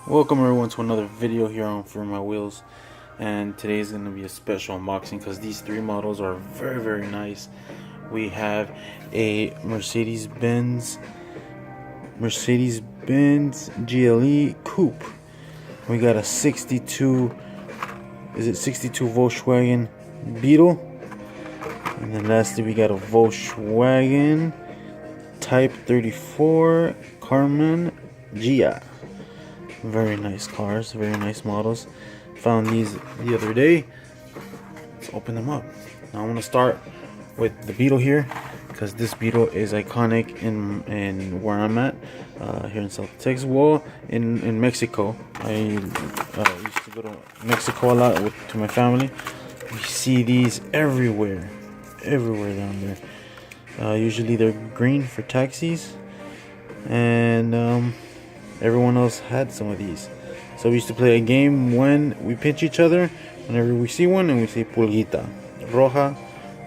Welcome everyone to another video here on For My Wheels, and today is going to be a special unboxing because these three models are very nice. We have a Mercedes-Benz GLE Coupe. We got a 62 Volkswagen Beetle, and then lastly we got a Volkswagen Type 34 Karmann Ghia. Very nice cars, very nice models. Found these the other day. Let's open them up. Now I'm going to start with the Beetle here, because this Beetle is iconic in where I'm at, here in South Texas. Well, in Mexico. I used to go to Mexico a lot to my family. We see these everywhere down there. Usually they're green for taxis, and everyone else had some of these. So we used to play a game when we pinch each other whenever we see one, and we say pulguita, roja,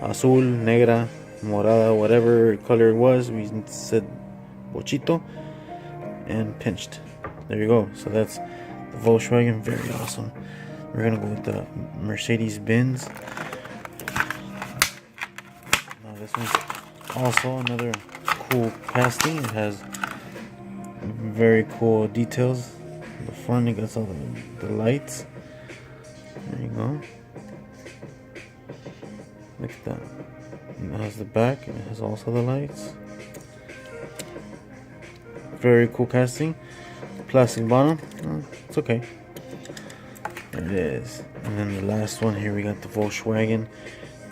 azul, negra, morada, whatever color it was. We said bochito and pinched. There you go. So that's the Volkswagen. Very awesome. We're gonna go with the Mercedes-Benz. Now this one's also another cool casting. It has very cool details. The front, it got all the lights. There you go. Look at that. And it has the back, and it has also the lights. Very cool casting. Plastic bottom. It's okay. There it is. And then the last one here, we got the Volkswagen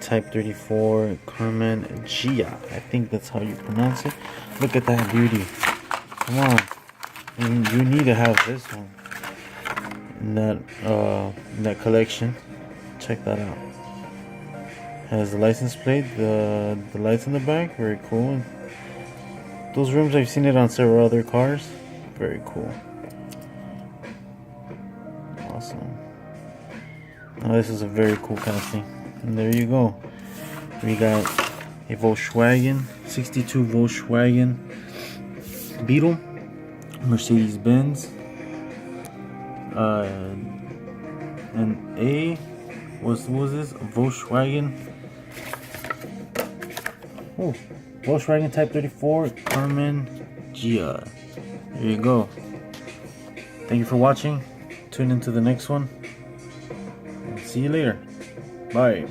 Type 34 Karmann Ghia. I think that's how you pronounce it. Look at that beauty. Come on. And you need to have this one in that collection. Check that out. Has the license plate, the lights in the back. Very cool. And those rims, I've seen it on several other cars. Very cool. Awesome. Now this is a very cool casting. And there you go. We got a Volkswagen 62 Volkswagen Beetle, Mercedes-Benz, and what was this? Volkswagen Type 34 Karmann Ghia. There you go. Thank you for watching. Tune into the next one, and see you later. Bye.